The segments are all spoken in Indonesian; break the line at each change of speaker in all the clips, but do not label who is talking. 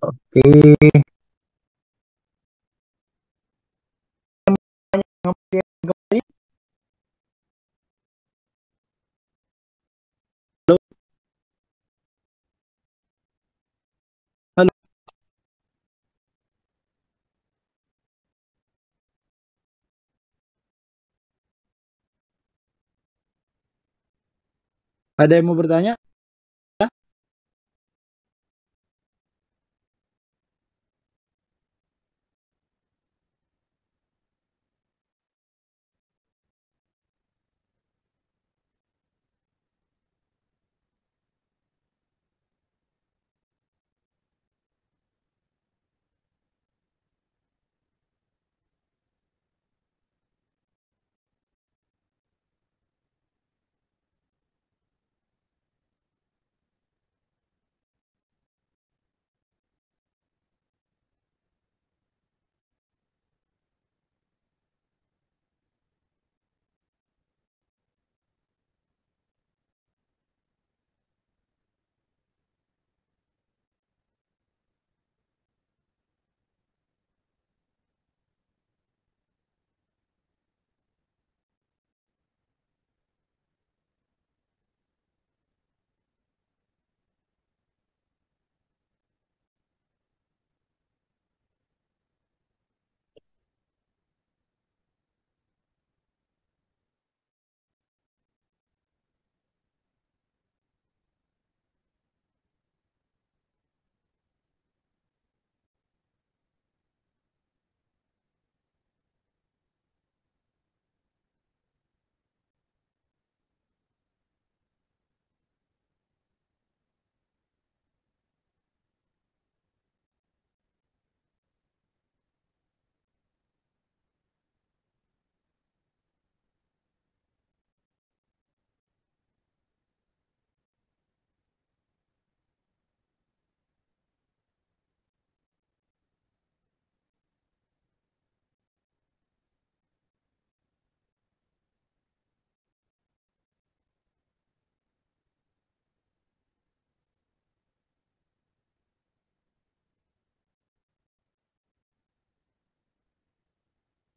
Oke. Halo, halo. Ada yang mau bertanya?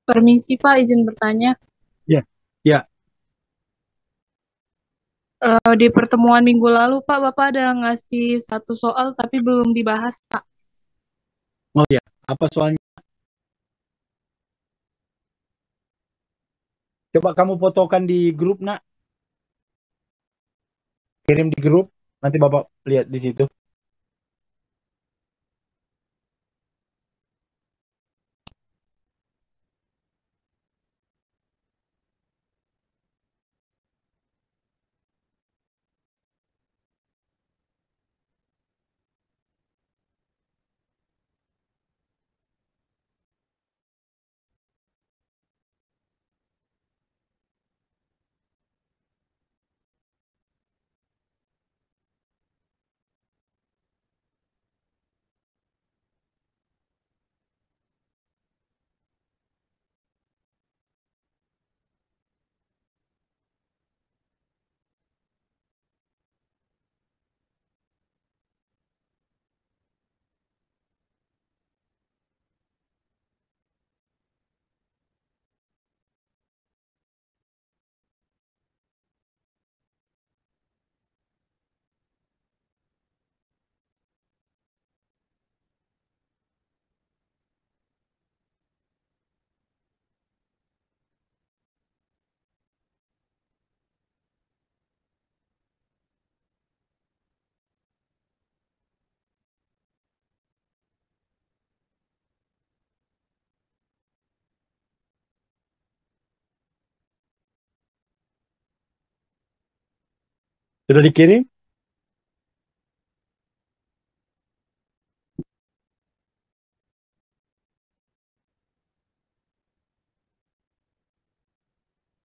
Permisi Pak, izin bertanya.
Ya, ya.
Di pertemuan minggu lalu Pak, Bapak ada ngasih satu soal tapi belum dibahas Pak.
Oh ya. Apa soalnya? Coba kamu fotokan di grup, nak. Kirim di grup. Nanti Bapak lihat di situ. Sudah dikirim?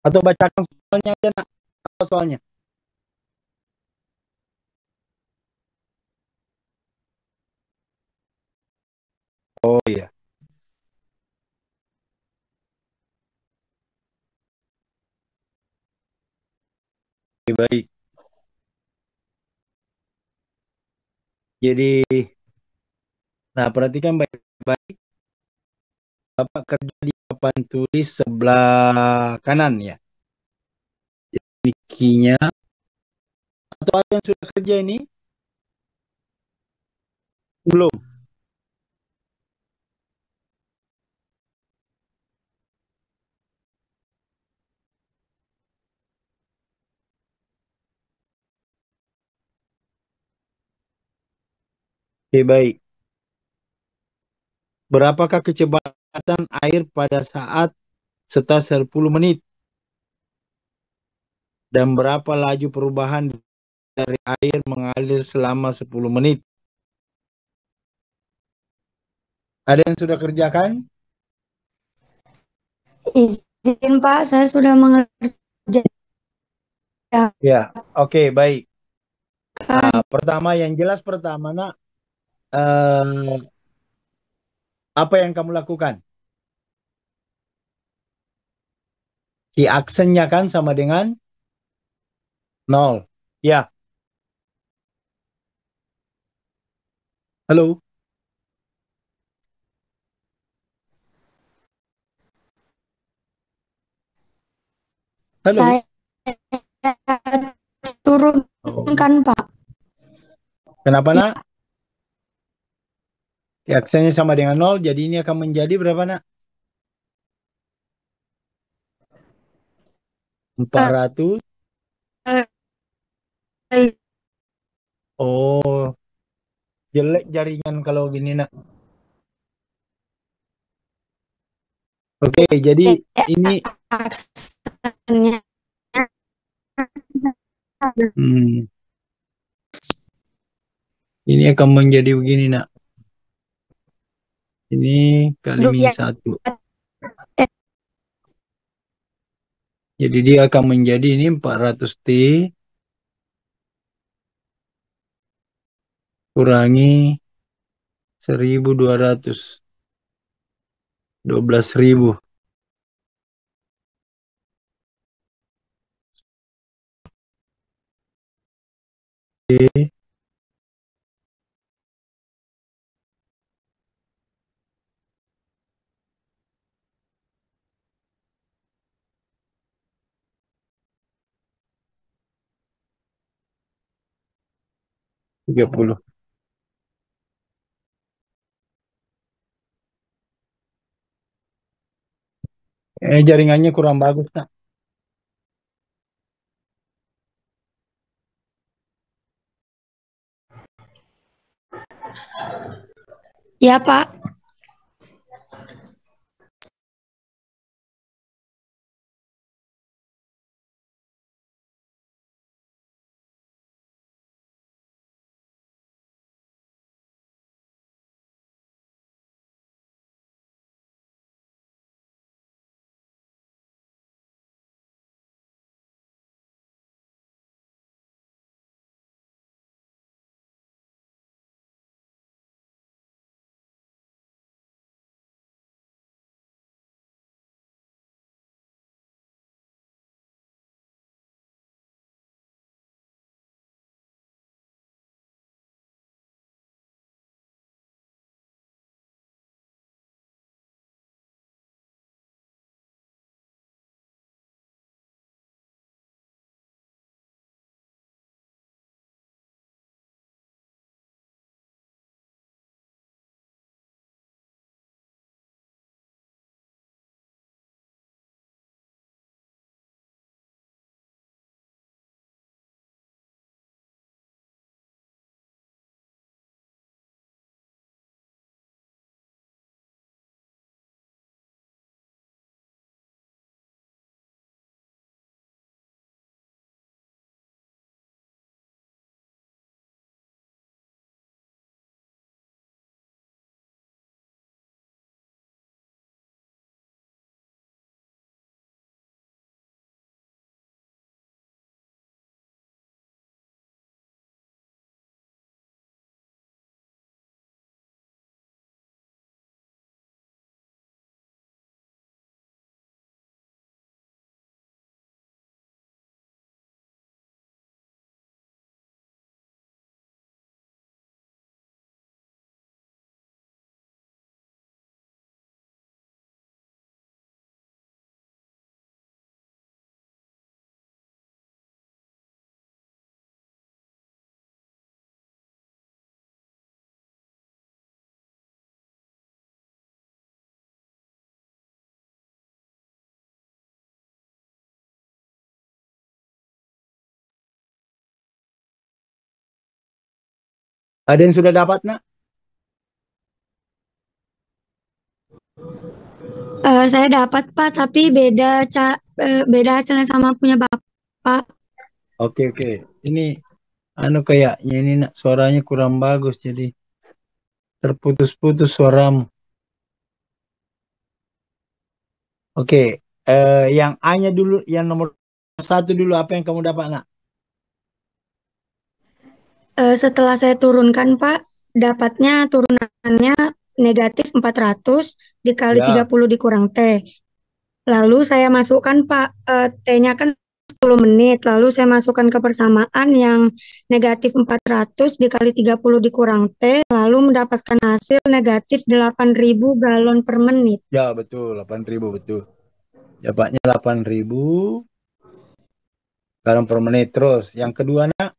Atau bacakan soalnya aja, nak. Apa soalnya? Oh iya. Oke, baik. Jadi Nah, perhatikan baik-baik. Bapak kerja di papan tulis sebelah kanan ya. Jadi key-nya. Atau ada yang sudah kerja ini? Belum. Oke, baik. Berapakah kecepatan air pada saat setelah 10 menit? Dan berapa laju perubahan dari air mengalir selama 10 menit? Ada yang sudah kerjakan?
Izin Pak, saya sudah mengerjakan.
Ya, oke, baik. Pertama, yang jelas pertama, nak, apa yang kamu lakukan? Key aksennya kan sama dengan 0. Ya, halo, halo.
Saya turunkan
Oh.
Pak.
Kenapa,
Ya,
nak? Key aksennya sama dengan 0, jadi ini akan menjadi berapa, nak? 400.
eh,
Oh, jelek jaringan kalau gini, nak. Oke, jadi ini
aksennya
ini akan menjadi begini, nak. Ini kali min
ya,
1. Jadi dia akan menjadi ini 400T kurangi 1.200. 12.000. Oke, 30. Jaringannya kurang bagus, nak.
ya Pak.
Ada yang sudah dapat, nak?
Saya dapat Pak, tapi beda hasilnya sama punya Bapak.
Oke, oke. Ini kayaknya ini nak suaranya kurang bagus, jadi terputus-putus suaramu. Oke, yang A-nya dulu, yang nomor satu dulu, apa yang kamu dapat, nak?
Setelah saya turunkan Pak, dapatnya turunannya negatif 400 dikali
Ya,
30 dikurang T. Lalu saya masukkan Pak, T-nya kan 10 menit. Lalu saya masukkan ke persamaan yang negatif 400 dikali 30 dikurang T. Lalu mendapatkan hasil negatif 8.000 galon per menit.
ya betul, 8.000 betul. Dapatnya 8.000 galon per menit. Terus, yang kedua, nak?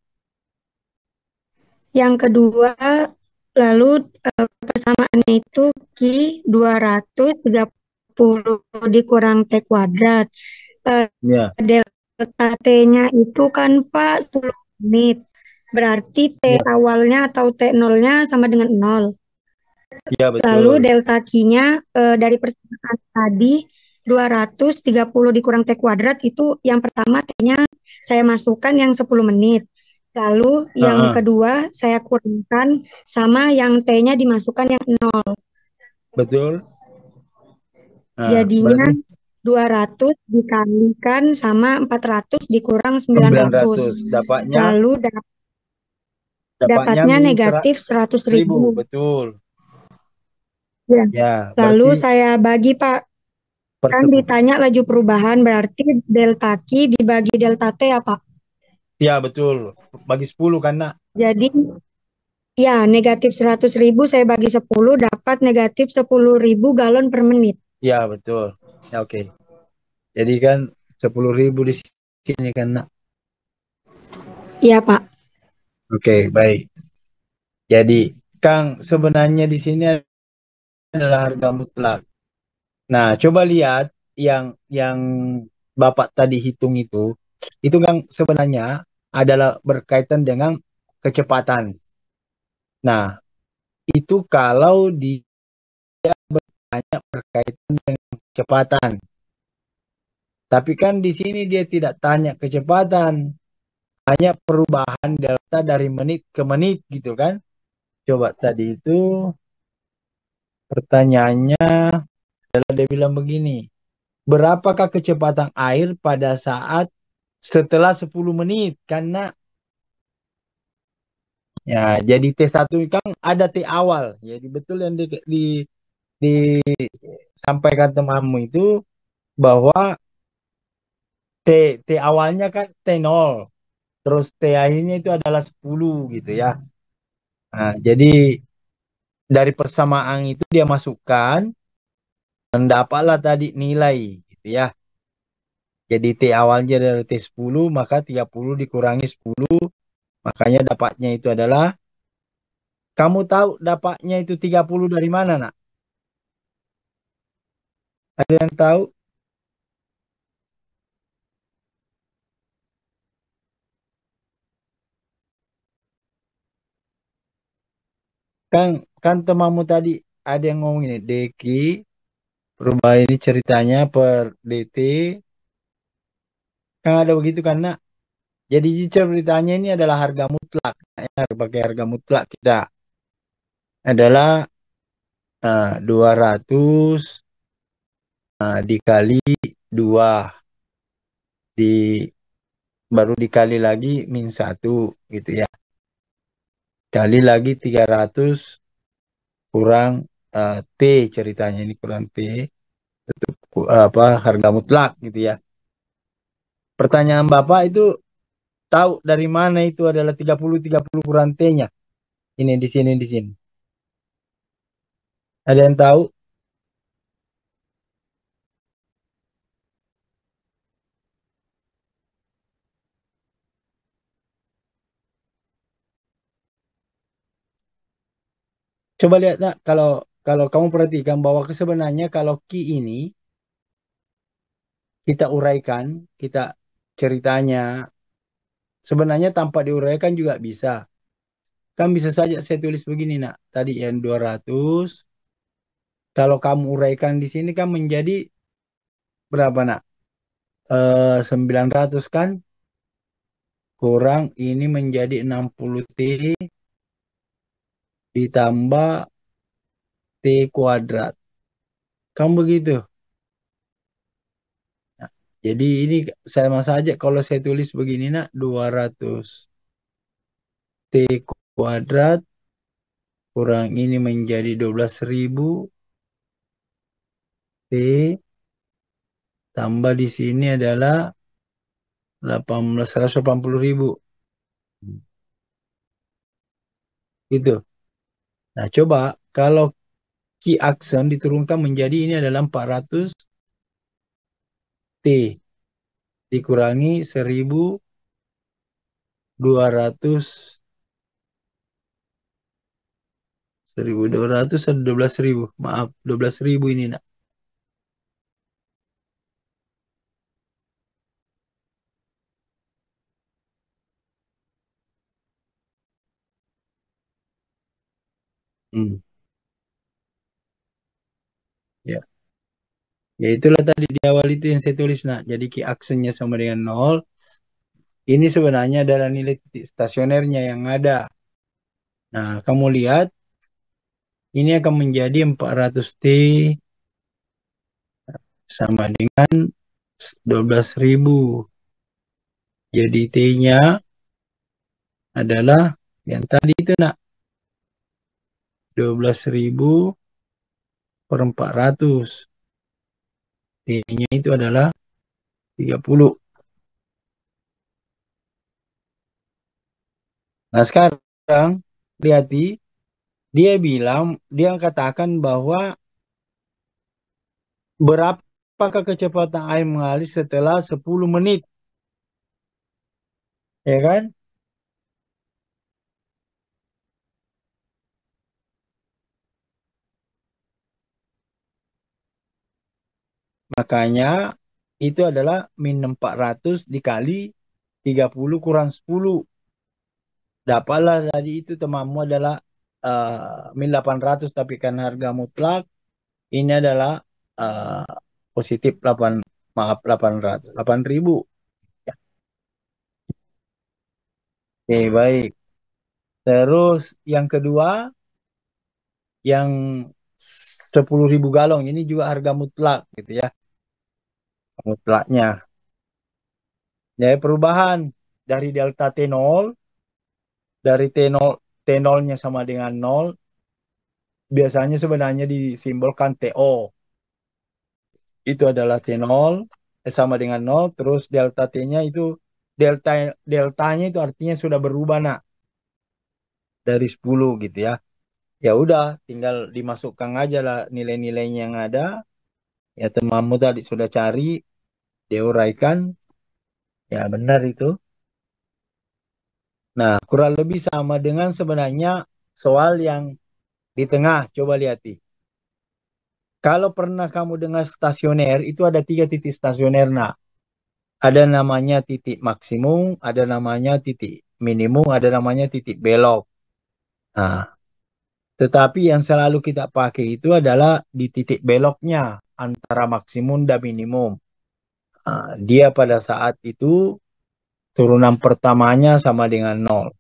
Yang kedua, lalu persamaannya itu Q 230 dikurang T kuadrat.
Ya,
Delta T-nya itu kan Pak 10 menit. Berarti T
ya,
awalnya atau T nolnya sama dengan 0.
ya
Lalu
betul.
delta Q-nya dari persamaan tadi 230 dikurang T kuadrat itu yang pertama T-nya saya masukkan yang 10 menit. Lalu yang
Heeh,
kedua saya kurangkan sama yang T-nya dimasukkan yang 0.
betul. Nah,
Jadinya
berarti
200 dikalikan sama 400 dikurang 900.
900. Dapatnya,
Lalu
dapatnya
dapatnya
minus
negatif 100
ribu.
ribu.
Betul.
Ya.
Ya,
Lalu
berarti
saya bagi Pak, kan
pertemuan.
ditanya laju perubahan berarti delta Q dibagi delta T apa?
Ya, betul. Bagi 10 kan, nak?
Jadi ya negatif 100 ribu saya bagi 10 dapat negatif 10.000 galon per menit.
Ya, betul. Ya, oke. Jadi kan 10.000 di sini kan, nak?
Iya Pak.
Oke, baik. Jadi, Kang, sebenarnya di sini adalah harga mutlak. Nah, coba lihat yang Bapak tadi hitung itu kan sebenarnya adalah berkaitan dengan kecepatan. Nah, itu kalau dia banyak berkaitan dengan kecepatan. Tapi kan di sini dia tidak tanya kecepatan, hanya perubahan delta dari menit ke menit gitu kan. Coba tadi itu pertanyaannya adalah dia bilang begini, berapakah kecepatan air pada saat setelah 10 menit? Karena ya jadi T1 kan ada T awal. Jadi betul yang disampaikan temanmu itu bahwa T T awalnya kan T0, terus T akhirnya itu adalah 10 gitu ya. Nah, jadi dari persamaan itu dia masukkan dan dapatlah tadi nilai gitu ya. Jadi T awalnya adalah T10, maka 30 dikurangi 10, makanya dapatnya itu adalah, kamu tahu dapatnya itu 30 dari mana, nak? Ada yang tahu? Kan kan temanmu tadi ada yang ngomong ini, DQ perubahan ini ceritanya per DT, kan ada begitu kan, nak? Jadi ceritanya ini adalah harga mutlak. Ya, pakai harga mutlak kita adalah 200 dikali 2 di baru dikali lagi min 1 gitu ya. Kali lagi 300 kurang T, ceritanya ini kurang T, itu apa harga mutlak gitu ya. Pertanyaan Bapak itu tahu dari mana itu adalah 30 kurang T-nya? Ini di sini di sini. Ada yang tahu? Coba lihat, nak, kalau kalau kamu perhatikan bahwa sebenarnya kalau Ki ini kita uraikan, kita ceritanya sebenarnya tanpa diuraikan juga bisa. kan bisa saja saya tulis begini nak. Tadi yang 200. Kalau kamu uraikan di sini kan menjadi berapa nak? 900 kan? Kurang ini menjadi 60 T ditambah T kuadrat. Kan begitu. Nah, jadi ini sama saja kalau saya tulis begini nak. 200 T kuadrat kurang ini menjadi 12.000 T tambah di sini adalah 180.000. Gitu. Nah, coba kalau key action diturunkan menjadi ini adalah 400 T dikurangi 1.200 1.200 atau 12.000. Maaf, 12.000 ini nak. Hmm. Ya. Ya itulah tadi di awal itu yang saya tulis nak. Jadi key actionnya sama dengan 0. Ini sebenarnya adalah nilai titik stasionernya yang ada. Nah, kamu lihat ini akan menjadi 400 T sama dengan 12.000. Jadi T-nya adalah yang tadi itu nak. 12.000 per 400. T-nya itu adalah 30. Nah sekarang lihat dia bilang, dia katakan bahwa berapakah kecepatan air mengalir setelah 10 menit. Ya kan? Makanya itu adalah min 400 dikali 30 kurang 10. Dapatlah tadi itu temanmu adalah min 800 tapi kan harga mutlak ini adalah uh, positif 8 maaf 800 8.000. Ya. Oke, baik. Terus yang kedua yang 10.000 galon ini juga harga mutlak gitu ya. Mutlaknya. Ya, perubahan dari delta T0 dari T0 T0-nya sama dengan 0 biasanya sebenarnya disimbolkan TO. Itu adalah T0 sama dengan 0 terus delta T-nya itu deltanya itu artinya sudah berubah nak dari 10 gitu ya. Ya udah tinggal dimasukkan aja lah nilai-nilainya yang ada. Ya temanmu tadi sudah cari, diuraikan. Ya benar itu. Nah, kurang lebih sama dengan sebenarnya soal yang di tengah. Coba lihat nih. Kalau pernah kamu dengar stasioner, itu ada 3 titik stasioner. Nah, ada namanya titik maksimum, ada namanya titik minimum, ada namanya titik belok. Nah, tetapi yang selalu kita pakai itu adalah di titik beloknya antara maksimum dan minimum. Nah, dia pada saat itu turunan pertamanya sama dengan 0.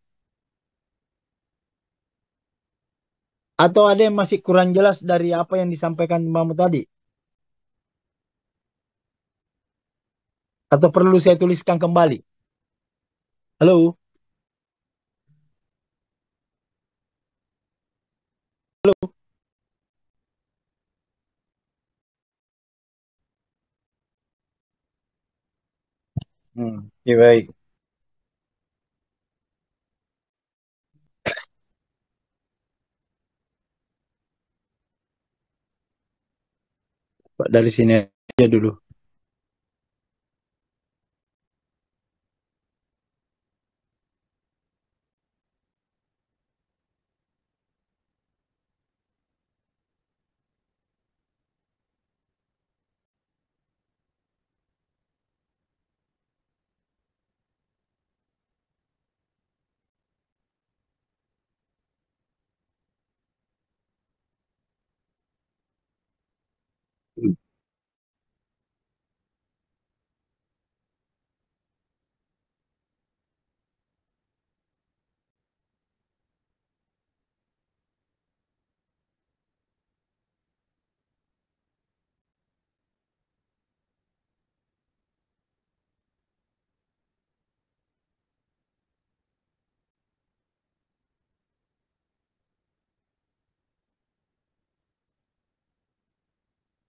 Atau ada yang masih kurang jelas dari apa yang disampaikan Mbakmu tadi? Atau perlu saya tuliskan kembali? Halo? Halo? Ya baik. Dari sini aja dulu.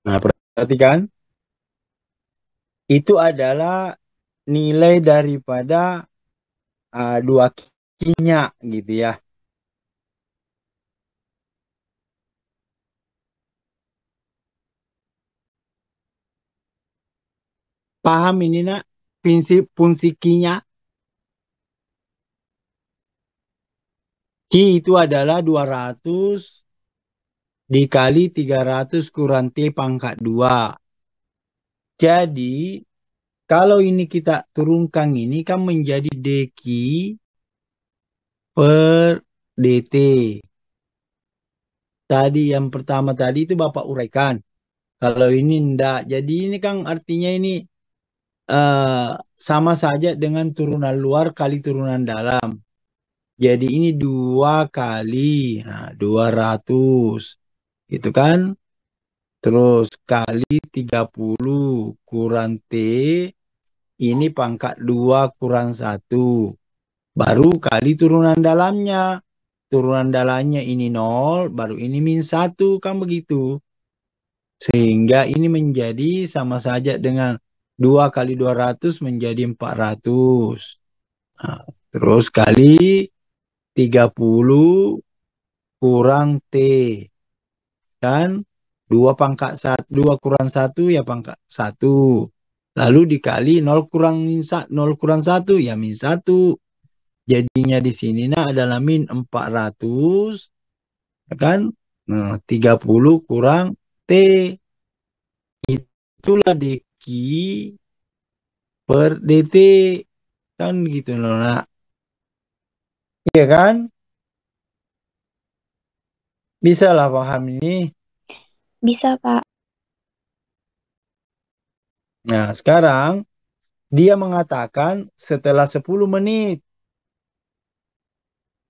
Nah, perhatikan. Itu adalah nilai daripada dua kinya gitu ya. Paham ini nak? Fungsi kinya. Ki itu adalah 200 dikali 300 kurang T pangkat 2. Jadi, kalau ini kita turunkan ini kan menjadi dq per dt. Tadi yang pertama tadi itu Bapak uraikan. Kalau ini enggak. Jadi ini kan artinya ini sama saja dengan turunan luar kali turunan dalam. Jadi ini 2 kali 200. Gitu kan? Terus kali 30 kurang T. Ini pangkat 2 kurang 1. Baru kali turunan dalamnya. Turunan dalamnya ini 0. Baru ini min 1. Kan begitu. Sehingga ini menjadi sama saja dengan 2 kali 200 menjadi 400. Nah, terus kali 30 kurang T. Kan 2 pangkat 1, 2 kurang 1 ya pangkat 1. Lalu dikali 0 kurang 1 ya min 1. Jadinya di sini adalah min 400. Ya kan? Nah, 30 kurang T. Itulah dq per dt. Kan gitu loh nak. Iya kan? Bisa lah paham ini.
Bisa, Pak.
Nah, sekarang dia mengatakan setelah 10 menit.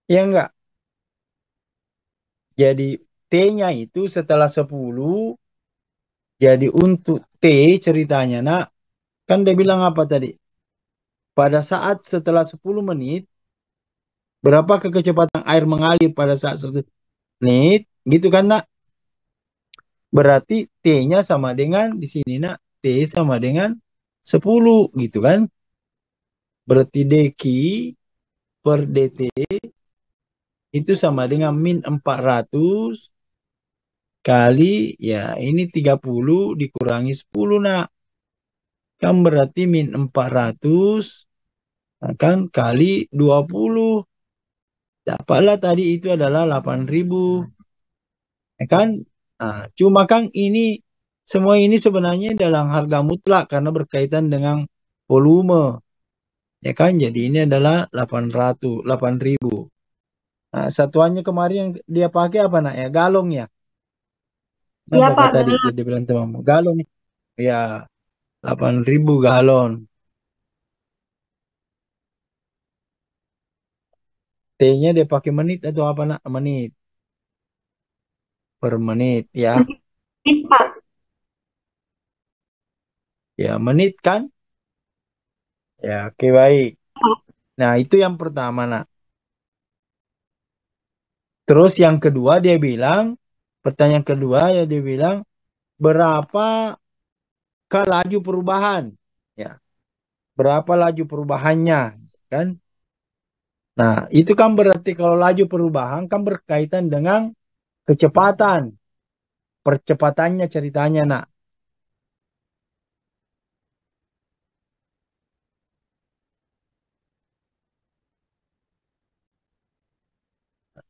Ya enggak? Jadi T-nya itu setelah 10. Jadi untuk T ceritanya nak. Kan dia bilang apa tadi? Pada saat setelah 10 menit. Berapa kecepatan air mengalir pada saat 1 menit. Gitu kan nak? Berarti T-nya sama dengan di sini nak. T sama dengan 10 gitu kan. Berarti dq per dt itu sama dengan min 400 kali ya ini 30 dikurangi 10 nak. Kan berarti min 400 kan kali 20. Dapatlah tadi itu adalah 8.000. Ya kan? Nah, cuma kan ini semua ini sebenarnya dalam harga mutlak karena berkaitan dengan volume. Ya kan? Jadi ini adalah 8.000. Nah, satuannya kemarin yang dia pakai apa nak ya? Galon ya.
Iya
Apa
Pak,
tadi
galon.
dia bilang temanmu? Galon ya 8.000 galon. T-nya dia pakai menit atau apa nak? Menit per menit ya.
Menit Pak.
Ya menit kan? Ya oke baik. Nah itu yang pertama nak. Terus yang kedua dia bilang, pertanyaan kedua ya dia bilang berapa ke laju perubahan? Ya, berapa laju perubahannya? Kan? Nah itu kan berarti kalau laju perubahan kan berkaitan dengan kecepatan. Percepatannya ceritanya nak.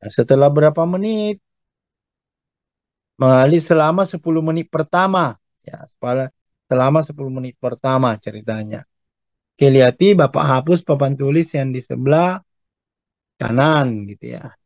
Setelah berapa menit? Mengalir selama 10 menit pertama. Ya, selama 10 menit pertama ceritanya. Oke, lihati Bapak hapus papan tulis yang di sebelah kanan gitu ya.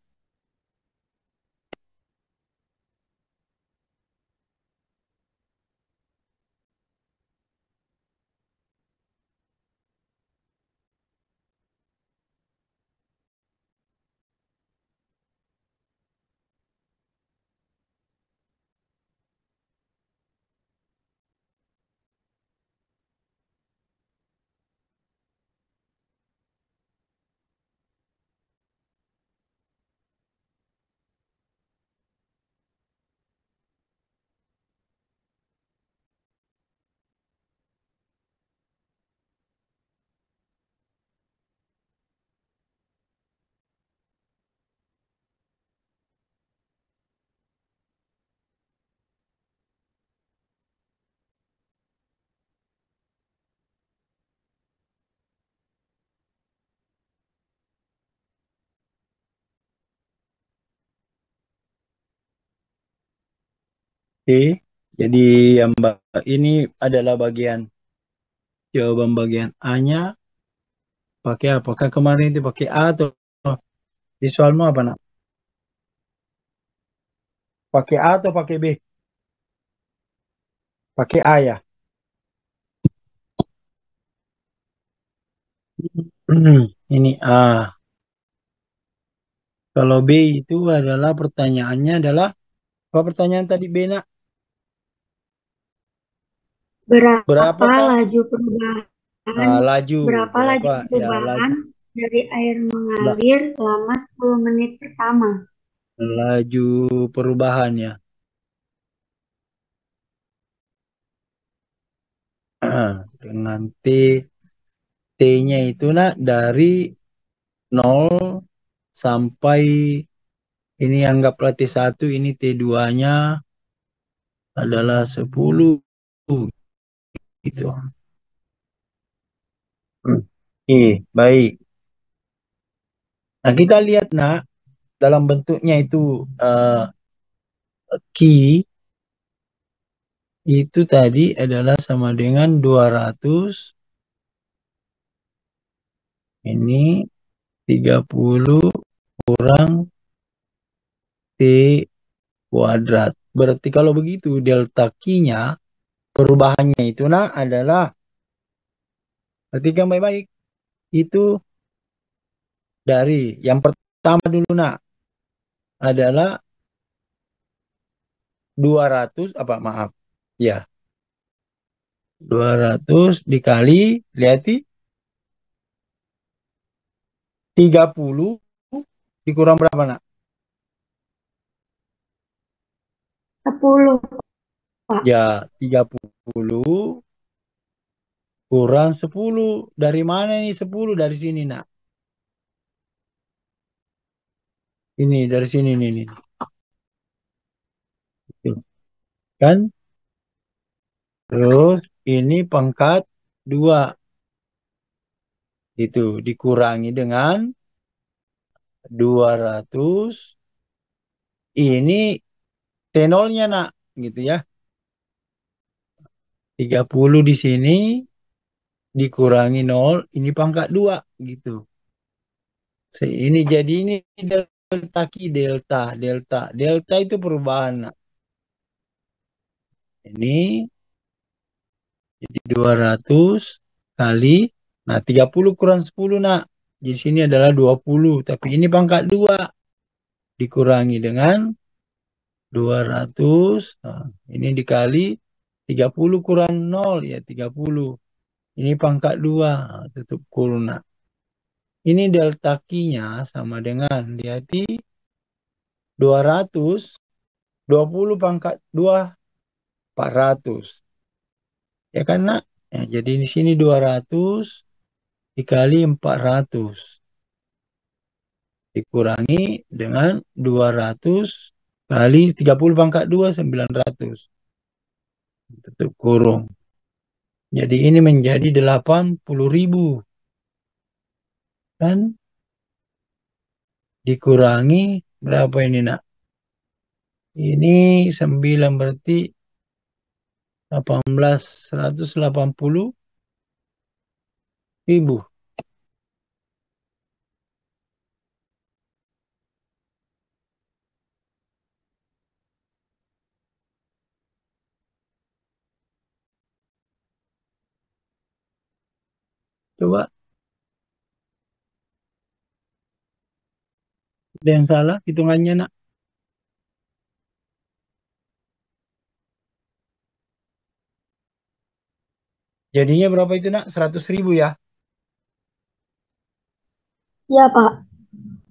Oke, jadi yang ini adalah jawaban bagian A-nya pakai apa? Apakah kemarin itu pakai A atau di soalmu apa nak? Pakai A atau pakai B? Pakai A ya. Ini A. Kalau B itu adalah pertanyaannya adalah apa pertanyaan tadi B nak? Berapa
Berapa
Pak?
laju perubahan
Laju
berapa laju
berapa? Ya
perubahan
laju
dari air
la-
mengalir selama 10 menit pertama?
laju perubahan ya. Dengan T-nya itu nak dari 0 sampai ini anggaplah T1, ini T2-nya adalah 10 gitu. Baik. Nah, kita lihat nak dalam bentuknya itu Q itu tadi adalah sama dengan 200 ini 30 kurang T kuadrat. Berarti kalau begitu delta Q-nya perubahannya itu nah adalah perhatikan baik-baik itu dari yang pertama dulu nak adalah 200 apa maaf ya 200 dikali lihat 30 dikurang berapa nak?
10, Pak.
Ya 30 kurang 10. Dari mana ini 10? Dari sini nak. Ini dari sini nih. Tuh. Kan? Terus ini pangkat 2. Itu dikurangi dengan 200. Ini T0-nya nak. Gitu ya. 30 di sini dikurangi 0. Ini pangkat 2. Gitu. Ini jadi ini delta Q, delta itu perubahan nak. Ini jadi 200 kali, nah 30 kurang 10 nak. Di sini adalah 20, tapi ini pangkat 2 dikurangi dengan 200. Nah, ini dikali 30 kurang 0 ya 30. Ini pangkat 2, nah, tutup kurung nak. Ini delta Q-nya sama dengan lihat 200 20 pangkat 2 400. Ya kan nak? Ya, jadi di sini 200 dikali 400 dikurangi dengan 200 kali 30 pangkat 2 900 tutup kurung. Jadi ini menjadi 80.000 kan dikurangi berapa ini nak? Ini 9 berarti 180.000. Coba ada yang salah hitungannya nak. Jadinya berapa itu nak? 100.000 ya.
Ya, Pak.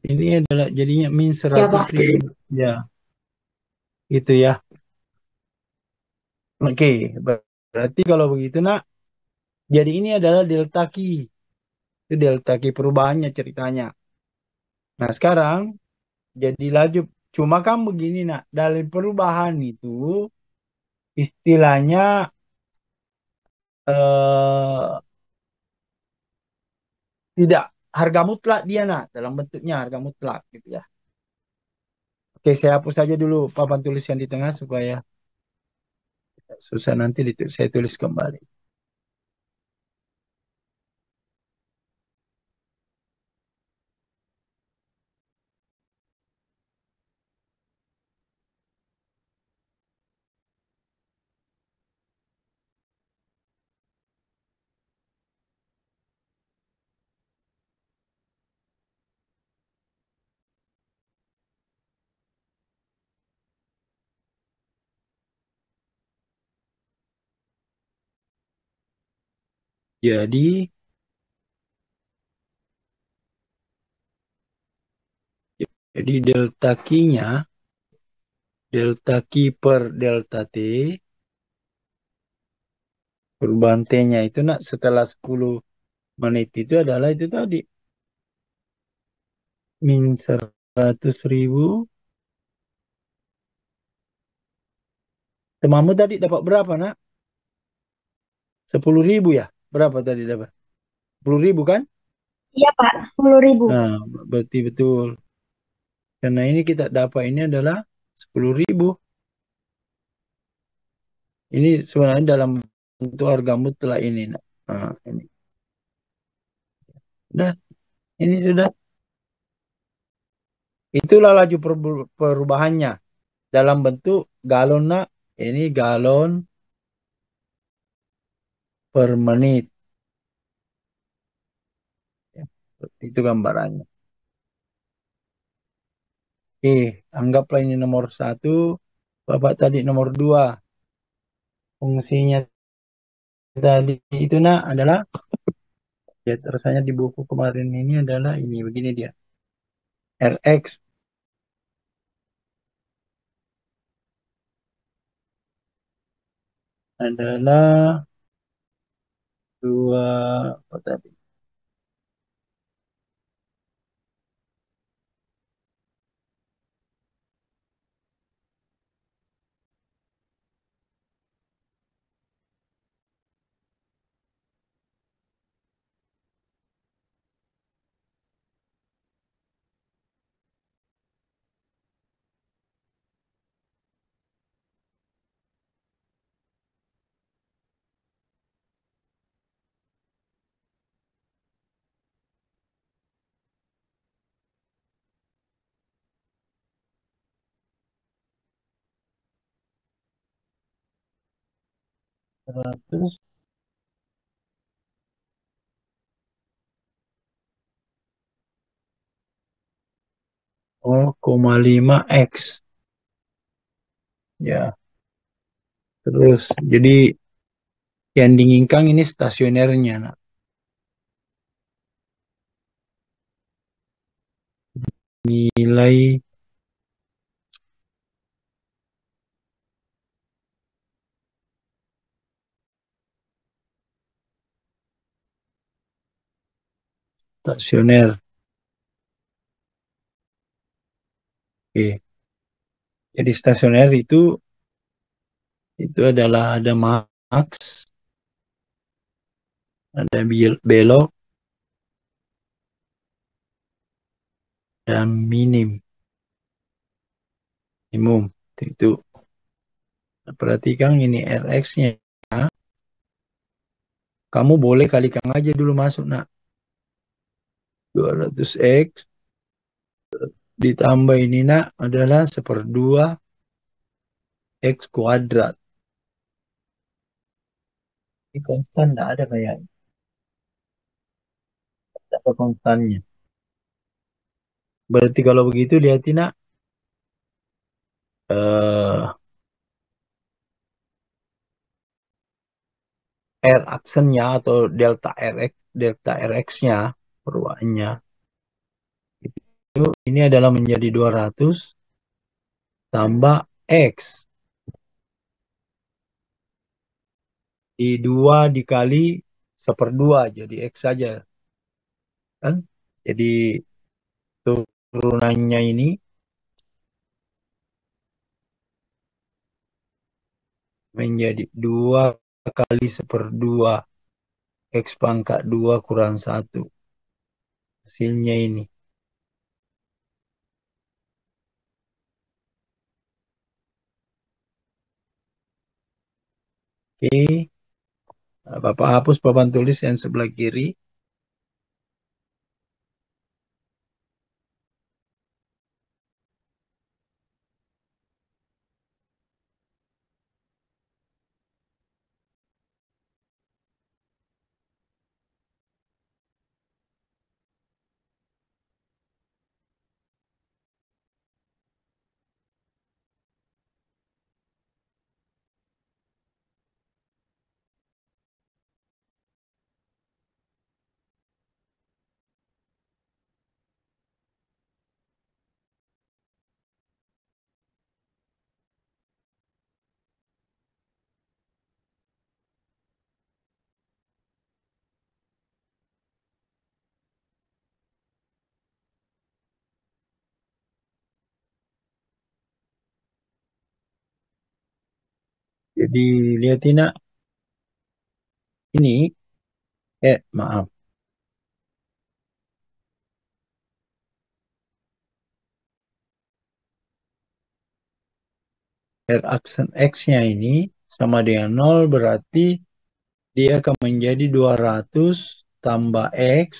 Ini adalah jadinya min
Ya, Pak.
100.000. Ya, gitu ya. Oke, berarti kalau begitu nak, jadi ini adalah delta Q. Itu delta Q perubahannya ceritanya. Nah sekarang jadi laju. Cuma kan begini nak, dalam perubahan itu istilahnya eh, tidak harga mutlak dia nak, dalam bentuknya harga mutlak gitu ya. Oke, saya hapus saja dulu papan tulis yang di tengah supaya susah nanti saya tulis kembali. Jadi delta Q-nya, delta Q per delta T, perubahan T-nya itu nak setelah 10 menit itu adalah itu tadi. Min 100.000. Temamu tadi dapat berapa nak? 10.000 ya? Berapa tadi dapat? 10.000 kan?
Iya, Pak. 10.000.
Nah, berarti betul. Karena ini kita dapat ini adalah 10.000. Ini sebenarnya dalam bentuk harga mutlak ini. Nah, ini. Sudah, ini sudah. Itulah laju perubahannya. Dalam bentuk galon nak. Ini galon per menit. Ya, itu gambarannya. Oke, anggaplah ini nomor 1. Bapak tadi nomor 2. Fungsinya tadi itu nak adalah, ya rasanya di buku kemarin ini adalah ini. Begini dia. Rx adalah 2, apa tadi? Terus 0,5 X. Ya, terus jadi yang diinginkan ini stasionernya. Nah. Nilai stasioner. Oke. Jadi stasioner itu adalah ada max, ada belok, dan minimum. Itu. Perhatikan ini Rx-nya. Kamu boleh kalikan aja dulu masuk nak. 200X ditambah ini nak adalah 1/2 X kuadrat. Ini konstan tidak ada kayaknya. Tidak ada konstannya. Berarti kalau begitu lihatin nak. R aksennya atau delta Rx-nya perubahannya itu ini adalah menjadi 200 tambah X di 2 dikali 1/2 jadi X saja kan, jadi turunannya ini menjadi 2 kali 1/2 X pangkat 2 kurang 1, hasilnya ini. Oke. Bapak hapus papan tulis yang sebelah kiri. Jadi lihat ini, maaf. R aksen X-nya ini sama dengan 0 berarti dia akan menjadi 200 tambah X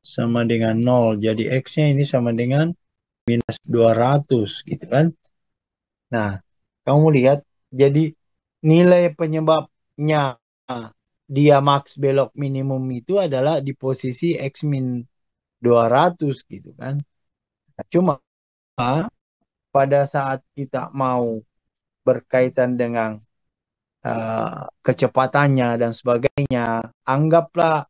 sama dengan 0. Jadi X-nya ini sama dengan minus 200 gitu kan. Nah, kamu lihat jadi nilai penyebabnya dia max belok minimum itu adalah di posisi X min 200 gitu kan. Nah, cuma pada saat kita mau berkaitan dengan kecepatannya dan sebagainya, anggaplah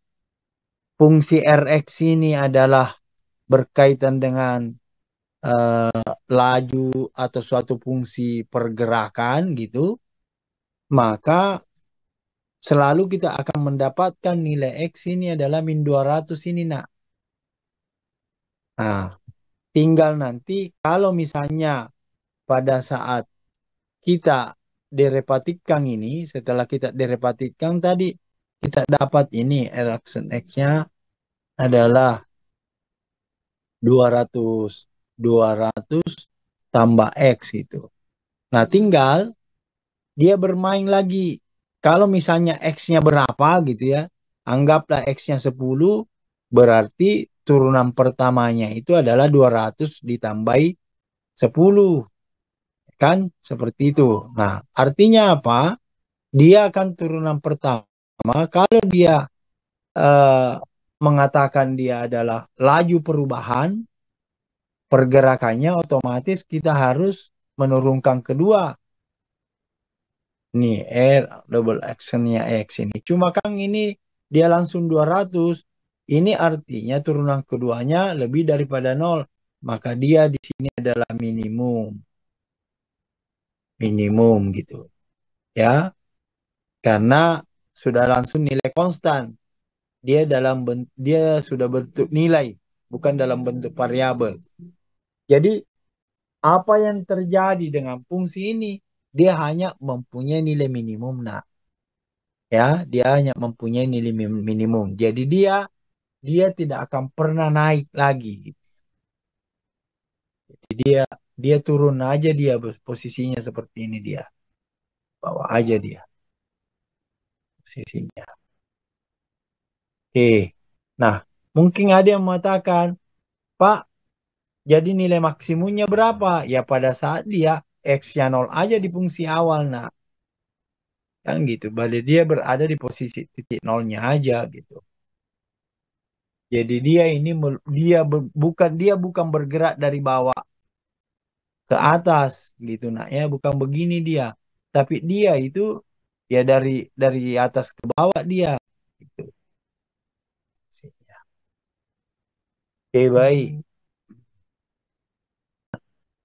fungsi Rx ini adalah berkaitan dengan laju atau suatu fungsi pergerakan gitu, maka selalu kita akan mendapatkan nilai X ini adalah min 200 ini nak. Nah, tinggal nanti kalau misalnya pada saat kita derepatitkan ini, setelah kita derepatitkan tadi, kita dapat ini reaction X-nya adalah 200 tambah X itu. Nah, tinggal dia bermain lagi. Kalau misalnya X-nya berapa gitu ya, anggaplah X-nya 10, berarti turunan pertamanya itu adalah 200 ditambahi 10. Kan seperti itu. Nah, artinya apa? Dia akan turunan pertama kalau dia mengatakan dia adalah laju perubahan pergerakannya, otomatis kita harus menurunkan kedua. Nih R double actionnya X ini. Cuma kan ini dia langsung 200. Ini artinya turunan keduanya lebih daripada 0. Maka dia di sini adalah minimum. Minimum gitu. Ya. Karena sudah langsung nilai konstan. Dia sudah bentuk nilai, bukan dalam bentuk variabel. Jadi apa yang terjadi dengan fungsi ini? Dia hanya mempunyai nilai minimum, nak. Ya, dia hanya mempunyai nilai minimum. Jadi dia tidak akan pernah naik lagi. Jadi dia turun aja, dia posisinya seperti ini dia. Bawa aja dia posisinya. Oke. Nah, mungkin ada yang mengatakan, Pak, jadi nilai maksimumnya berapa? Ya pada saat dia X-nya 0 aja di fungsi awal. Nah, kan gitu. Berarti dia berada di posisi titik nolnya aja gitu. Jadi dia bukan bergerak dari bawah ke atas gitu nak ya, bukan begini dia. Tapi dia itu ya dari atas ke bawah dia gitu. Oke, baik.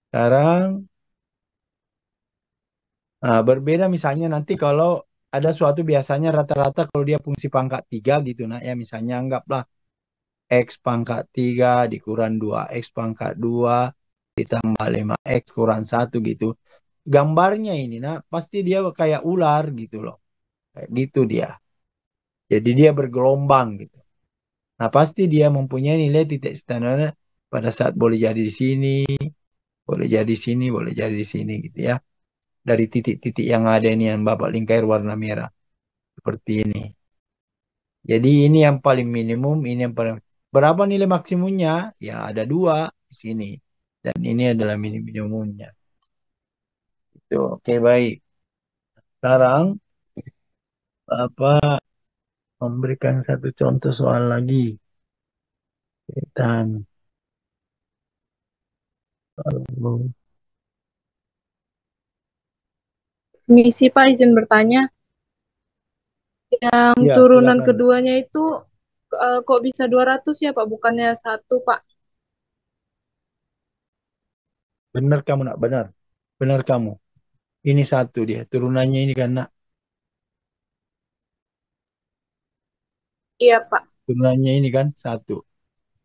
Sekarang berbeda misalnya nanti kalau ada suatu biasanya rata-rata kalau dia fungsi pangkat 3 gitu nak ya, misalnya anggaplah X pangkat 3 dikurang 2X pangkat 2 ditambah 5X kurang 1 gitu. Gambarnya ini nah pasti dia kayak ular gitu loh. Kayak gitu dia. Jadi dia bergelombang gitu. Nah, pasti dia mempunyai nilai titik standar pada saat boleh jadi di sini, boleh jadi di sini, boleh jadi di sini gitu ya. dari titik-titik yang ada ini yang Bapak lingkar warna merah. Seperti ini. Jadi ini yang paling minimum, ini yang paling... Berapa nilai maksimumnya? Ya ada 2 di sini. Dan ini adalah minimumnya. Itu oke, baik. Sekarang Bapak memberikan satu contoh soal lagi. Dan
Misi Pak, izin bertanya. Yang
ya,
turunan
silakan.
keduanya itu kok bisa 200 ya Pak? Bukannya 1 Pak?
Benar kamu nak, benar. Benar kamu. Ini 1 dia. Turunannya ini kan nak.
Iya Pak.
Turunannya ini kan 1.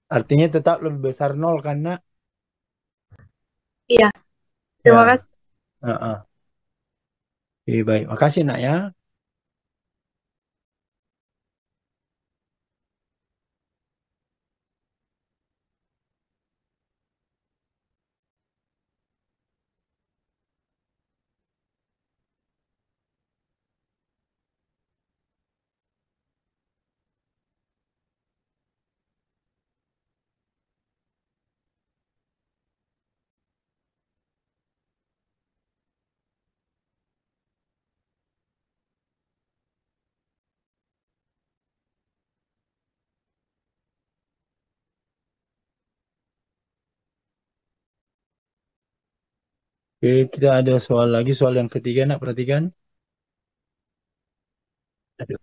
Artinya tetap lebih besar 0 kan nak?
Iya. Terima
Ya.
kasih.
Oke, baik. Makasih nak ya. Oke, kita ada soal lagi. Soal yang ketiga nak, perhatikan. Aduh.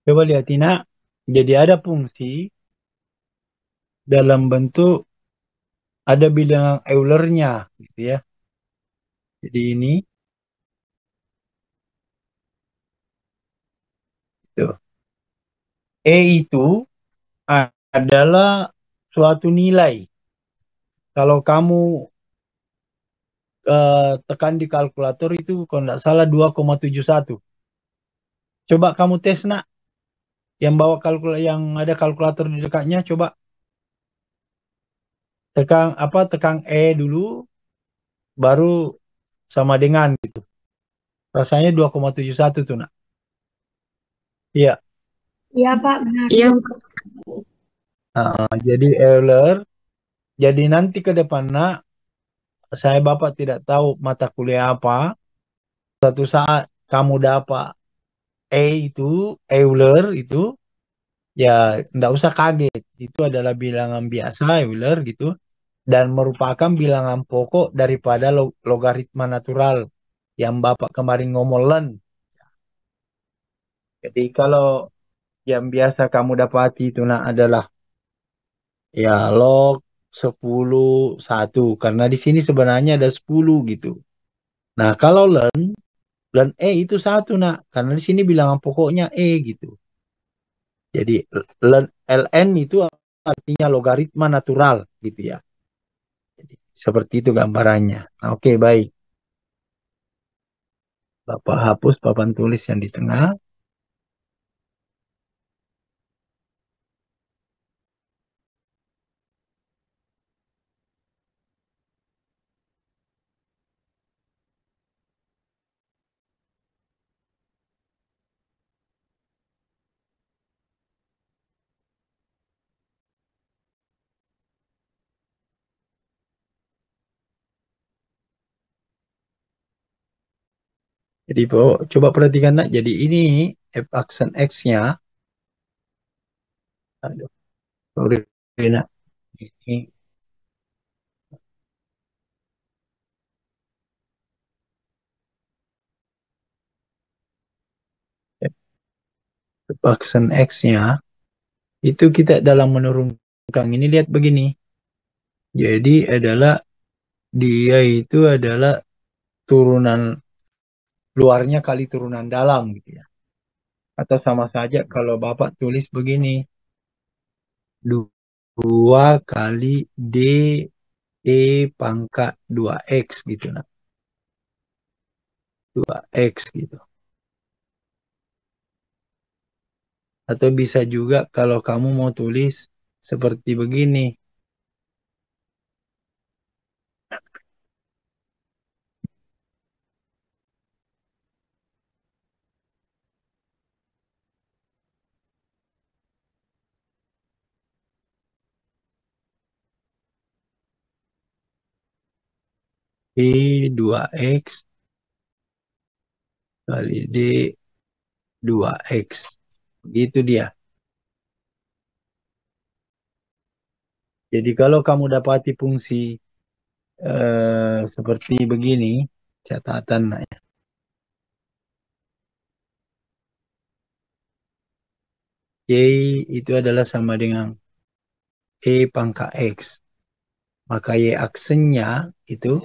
Coba lihat Tina. Jadi ada fungsi dalam bentuk ada bilangan Euler-nya gitu ya. Jadi ini tuh. E itu adalah suatu nilai. Kalau kamu tekan di kalkulator itu kalau tidak salah 2,71. Coba kamu tes nak, yang bawa kalkulator, yang ada kalkulator di dekatnya, coba tekan E dulu, baru sama dengan gitu. Rasanya 2,71 tuh nak. Iya.
Iya Pak, benar.
Iya.
Jadi Euler. Jadi nanti ke depan nak, saya Bapak tidak tahu mata kuliah apa. Suatu saat kamu dapat E itu, Euler itu, ya nggak usah kaget. Itu adalah bilangan biasa Euler gitu. Dan merupakan bilangan pokok daripada logaritma natural yang Bapak kemarin ngomongin. Jadi kalau yang biasa kamu dapati itu nak adalah ya log 10 1. Karena di sini sebenarnya ada 10 gitu. Nah kalau learn Dan itu satu nak, karena di sini bilangan pokoknya gitu. Jadi ln itu artinya logaritma natural gitu ya. Jadi, seperti itu gambarannya. Nah, oke, baik. Bapak hapus papan tulis yang di tengah. Jadi coba perhatikan nak. Jadi ini f aksen x-nya. Aduh, sorry nak. Ini f aksen x-nya itu kita dalam menurunkan ini lihat begini. Jadi adalah dia itu adalah turunan luarnya kali turunan dalam gitu ya. Atau sama saja kalau Bapak tulis begini. 2 kali D E pangkat 2X gitu nah. 2X gitu. Atau bisa juga kalau kamu mau tulis seperti begini. E 2X kali D 2X. Gitu dia. Jadi kalau kamu dapati fungsi seperti begini, catatan ya. Y itu adalah sama dengan E pangkat X. Maka Y aksennya itu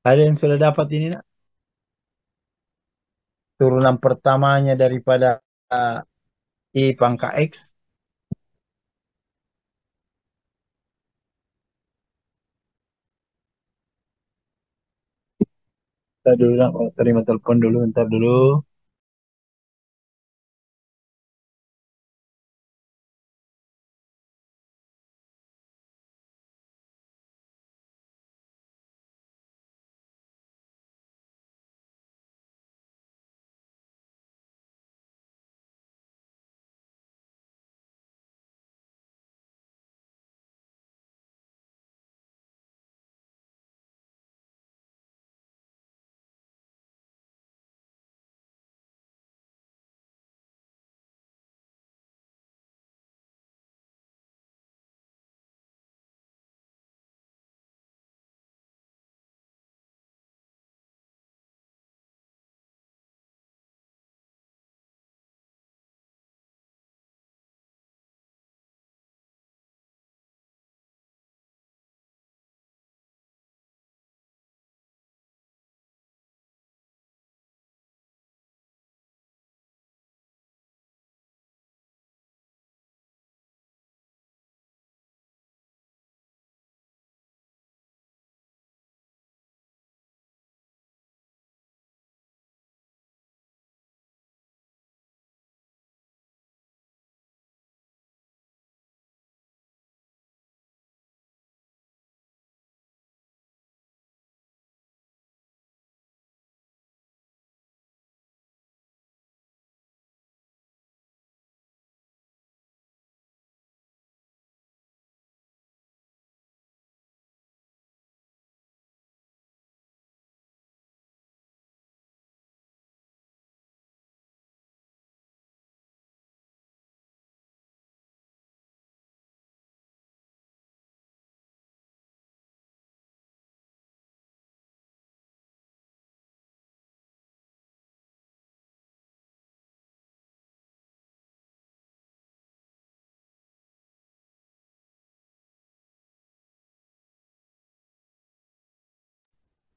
ada yang sudah dapat ini nak? Turunan pertamanya daripada E pangkat X. Ntar dulu nak, terima telepon dulu, ntar dulu.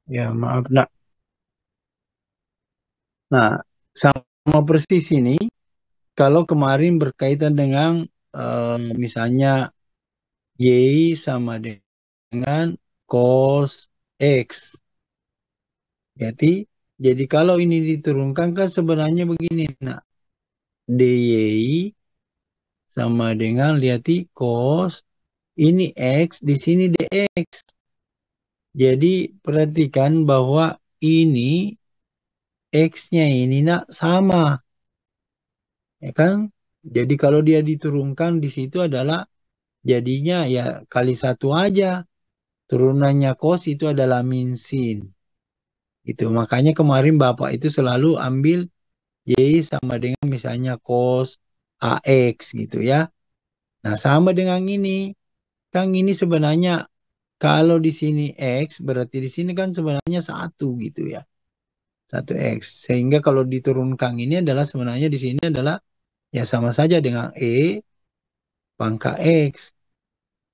Ya, maaf, nak. Nah, sama persis ini, kalau kemarin berkaitan dengan misalnya Y sama dengan cos X. Jadi kalau ini diturunkan kan sebenarnya begini, nak. DY sama dengan, lihat cos, ini X, di sini DX. Jadi perhatikan bahwa ini X-nya ini nak sama. Ya kan? Jadi kalau dia diturunkan di situ adalah jadinya ya kali satu aja. Turunannya cos itu adalah min sin. Itu makanya kemarin Bapak itu selalu ambil Y sama dengan misalnya cos AX gitu ya. Nah, sama dengan ini. Kan ini sebenarnya kalau di sini X berarti di sini kan sebenarnya satu gitu ya. Satu X. Sehingga kalau diturunkan ini adalah sebenarnya di sini adalah ya sama saja dengan pangkat X.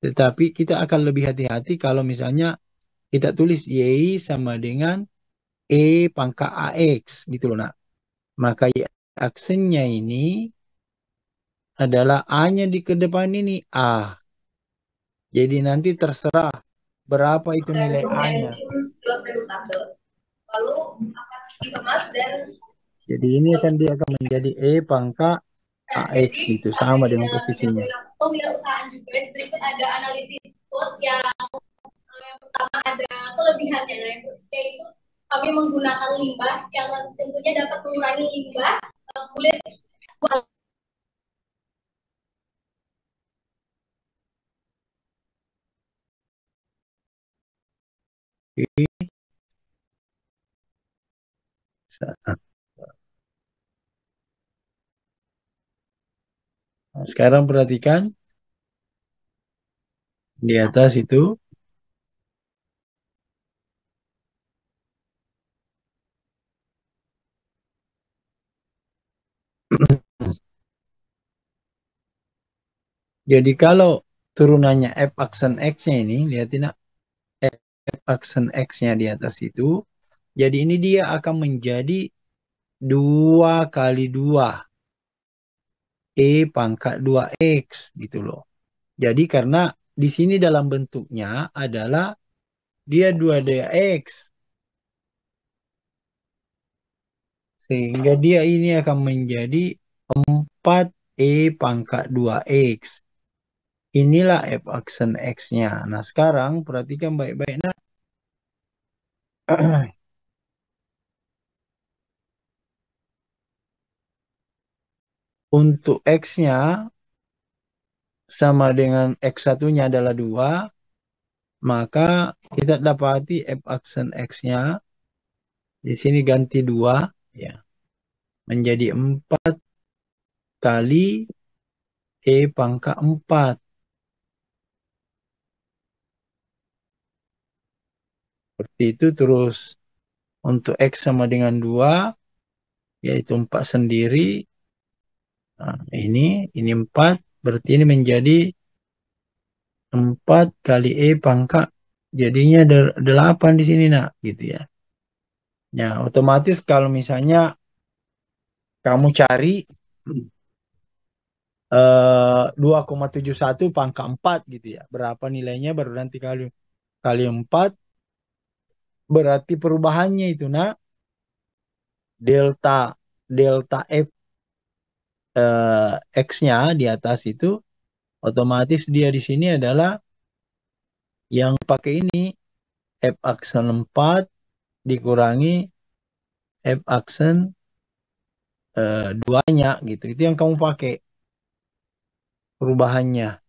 Tetapi kita akan lebih hati-hati kalau misalnya kita tulis Y sama dengan pangkat AX gitu loh nak. Maka Y aksennya ini adalah A-nya di ke depan ini A. Jadi nanti terserah berapa itu nilai A-nya. Jadi ini dia akan menjadi pangkat AX gitu, sama dengan posisinya.
Kewirausahaan juga berikut ada analisis SWOT yang pertama ada kelebihannya, yaitu kami menggunakan limbah yang tentunya dapat mengurangi limbah kulit.
Nah, sekarang perhatikan di atas itu. Jadi kalau turunannya F aksen X-nya ini, lihatin F aksen X-nya di atas itu. Jadi ini dia akan menjadi 2 kali 2. Pangkat 2X gitu loh. Jadi karena di sini dalam bentuknya adalah dia 2DX. Sehingga dia ini akan menjadi 4 pangkat 2X. Inilah F aksen X-nya. Nah sekarang perhatikan baik-baik. Nah, untuk X-nya sama dengan X1-nya adalah 2. Maka kita dapati F aksen X-nya di sini ganti 2 ya. Menjadi 4 kali pangkat 4. Seperti itu terus untuk X sama dengan 2 yaitu 4 sendiri. Nah, ini 4 berarti ini menjadi 4 kali pangkat jadinya 8 di sini nak gitu ya. Ya otomatis kalau misalnya kamu cari 2,71 pangkat 4 gitu ya. Berapa nilainya baru nanti kali 4 berarti perubahannya itu nak delta F X-nya di atas itu otomatis dia di sini adalah yang pakai ini F aksen 4 dikurangi F aksen 2-nya gitu. Itu yang kamu pakai perubahannya.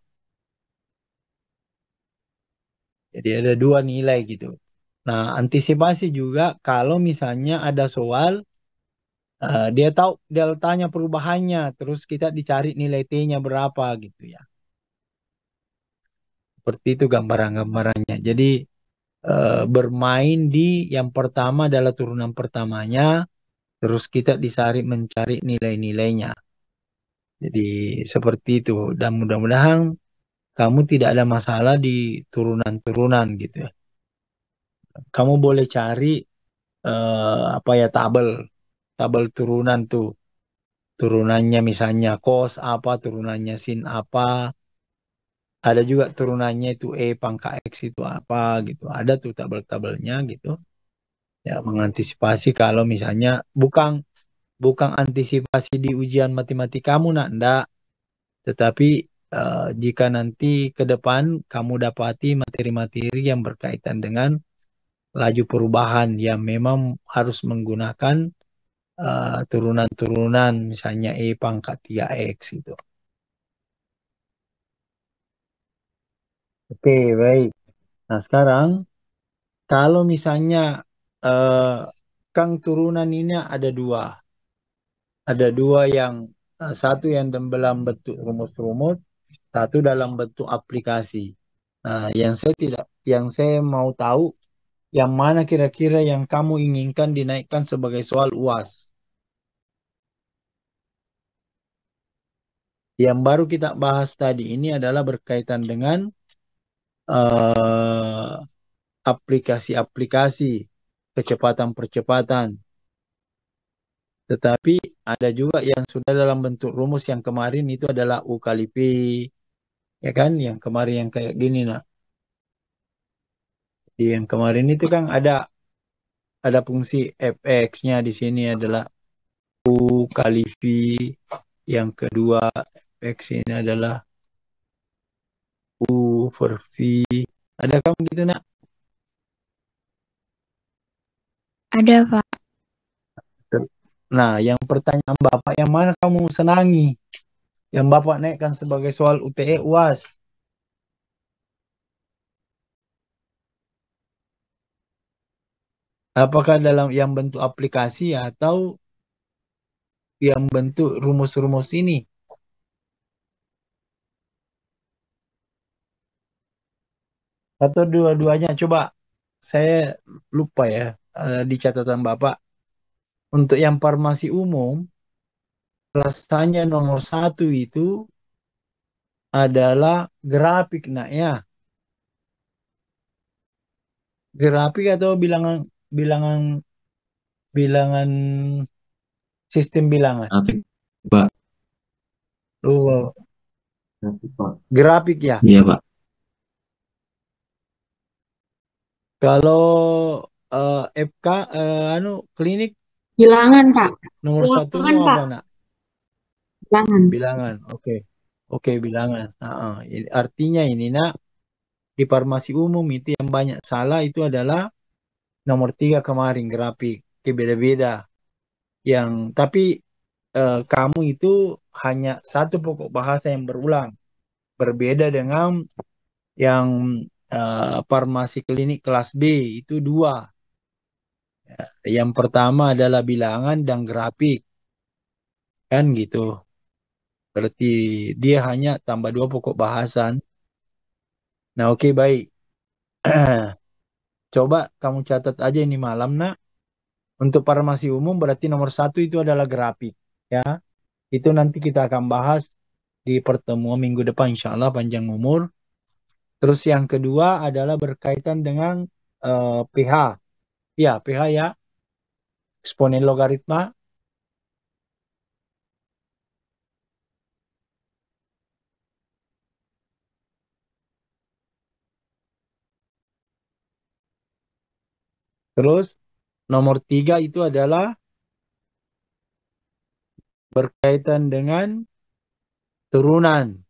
Jadi ada 2 nilai gitu. Nah, antisipasi juga kalau misalnya ada soal dia tahu deltanya perubahannya, terus kita dicari nilai T-nya berapa gitu ya. Seperti itu gambaran-gambarannya. Jadi bermain di yang pertama adalah turunan pertamanya, terus kita mencari nilai-nilainya. Jadi seperti itu. Dan mudah-mudahan kamu tidak ada masalah di turunan-turunan gitu ya. Kamu boleh cari apa ya, tabel turunan tuh. Turunannya misalnya cos apa, turunannya sin apa. Ada juga turunannya itu E pangkat X itu apa gitu. Ada tuh tabel-tabelnya gitu. Ya, mengantisipasi kalau misalnya bukan bukan antisipasi di ujian matematikamu nak, enggak. Tetapi jika nanti ke depan kamu dapati materi-materi yang berkaitan dengan laju perubahan yang memang harus menggunakan turunan-turunan, misalnya E pangkat 3X itu. Oke, baik. Nah, sekarang kalau misalnya eh, Kang turunan ini ada dua. Ada dua yang satu yang dalam bentuk rumus-rumus, satu dalam bentuk aplikasi. Nah, yang saya mau tahu, yang mana kira-kira yang kamu inginkan dinaikkan sebagai soal UAS? Yang baru kita bahas tadi ini adalah berkaitan dengan eh, aplikasi-aplikasi, kecepatan-percepatan. Tetapi ada juga yang sudah dalam bentuk rumus yang kemarin itu adalah U kali P, ya kan? Yang kemarin yang kayak gini, nah. Yang kemarin itu kan ada fungsi fx-nya di sini adalah U kali V. Yang kedua fx ini adalah U per V. Ada kamu gitu, nak?
Ada, Pak.
Nah, yang pertanyaan Bapak yang mana kamu senangi? Yang Bapak naikkan sebagai soal UTE UAS. Apakah dalam yang bentuk aplikasi atau yang bentuk rumus-rumus ini? Atau dua-duanya? Coba, saya lupa ya di catatan Bapak. Untuk yang farmasi umum, rasanya nomor satu itu adalah grafik, nak ya. Grafik atau bilangan bilangan bilangan sistem bilangan.
Grafik, Pak.
Oh,
Grafik, Pak.
grafik ya.
Iya, Pak.
Kalau FK klinik
Bilangan, Pak.
nomor satumu
Bilangan, Pak.
apa, nak?
Bilangan.
Bilangan. Oke. Oke, bilangan. Artinya ini, nak, di farmasi umum itu yang banyak salah itu adalah nomor 3 kemarin, grafik. Oke, beda-beda. Tapi kamu itu hanya satu pokok bahasa yang berulang. Berbeda dengan yang farmasi klinik kelas B itu dua. Yang pertama adalah bilangan dan grafik. Kan gitu. Berarti dia hanya tambah dua pokok bahasan. Nah, oke, baik. Coba kamu catat aja ini malam, nak. Untuk farmasi umum berarti nomor satu itu adalah grafik. Ya, itu nanti kita akan bahas di pertemuan minggu depan, insya Allah panjang umur. Terus yang kedua adalah berkaitan dengan pH. Ya, pH ya, eksponen logaritma. Terus nomor tiga itu adalah berkaitan dengan turunan.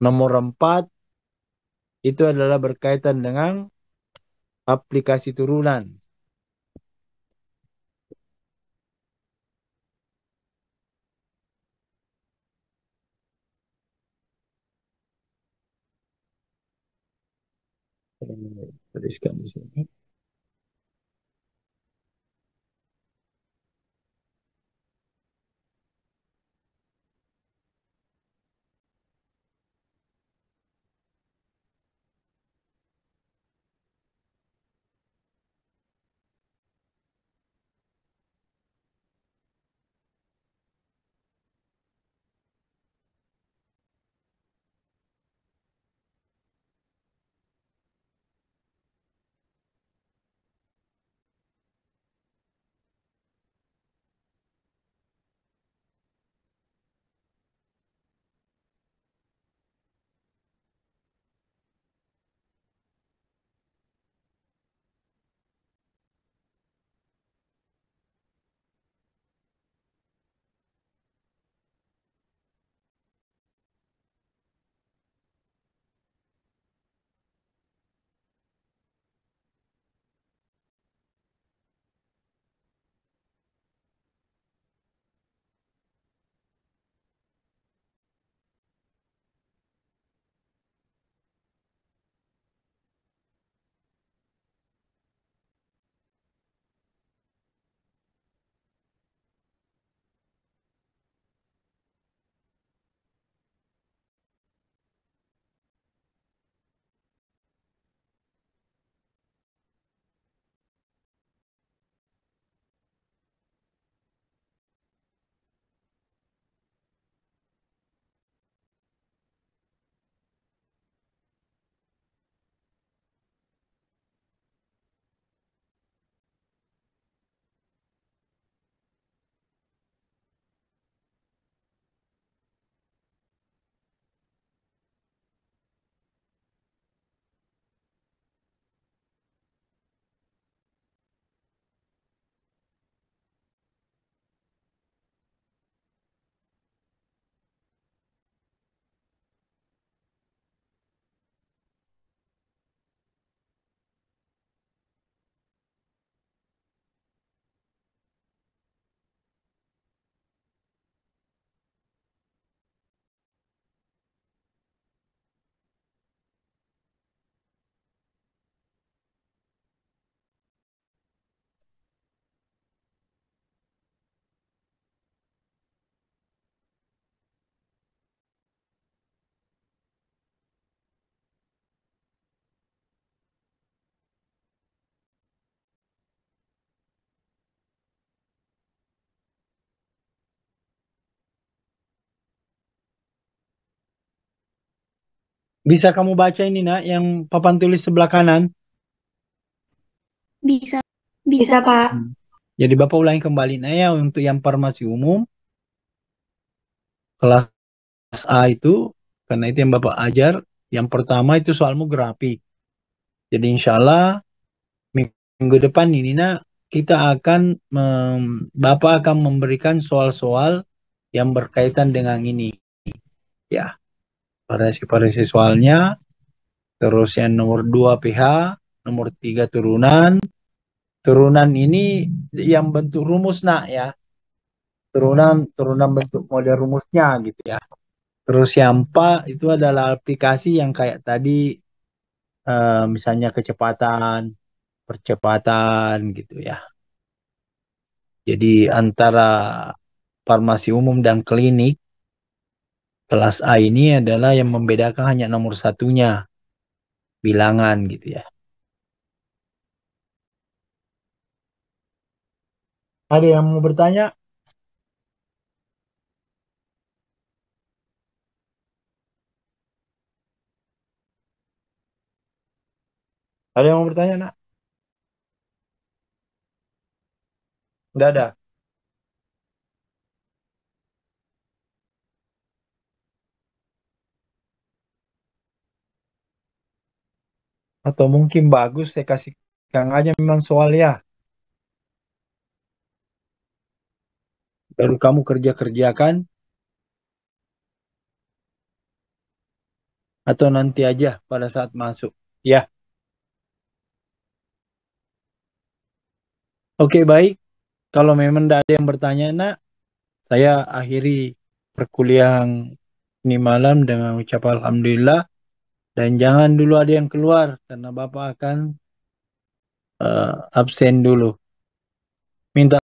Nomor empat itu adalah berkaitan dengan aplikasi turunan. Tuliskan di sini. Bisa kamu baca ini nak, yang papan tulis sebelah kanan?
Bisa.
Bisa, Pak.
Jadi Bapak ulangi kembali. Nah ya, untuk yang farmasi umum, kelas A itu, karena itu yang Bapak ajar, yang pertama itu soalmu grafik. Jadi insya Allah minggu depan ini nak, kita akan, Bapak akan memberikan soal-soal yang berkaitan dengan ini. Ya, variasi soalnya, terus yang nomor 2 pH, nomor 3 turunan. Turunan ini yang bentuk rumus nak ya. Turunan bentuk model rumusnya gitu ya. Terus yang 4 itu adalah aplikasi yang kayak tadi, misalnya kecepatan, percepatan gitu ya. Jadi antara farmasi umum dan klinik, kelas A ini adalah yang membedakan hanya nomor satunya, bilangan gitu ya. Ada yang mau bertanya? Ada yang mau bertanya nak? Nggak ada. Atau mungkin bagus saya kasih Kang aja memang soal ya. Baru kamu kerja-kerjakan atau nanti aja pada saat masuk. Ya. Oke, baik. Kalau memang tidak ada yang bertanya nak, saya akhiri perkuliahan ini malam dengan ucap alhamdulillah, dan jangan dulu ada yang keluar karena Bapak akan absen dulu. Minta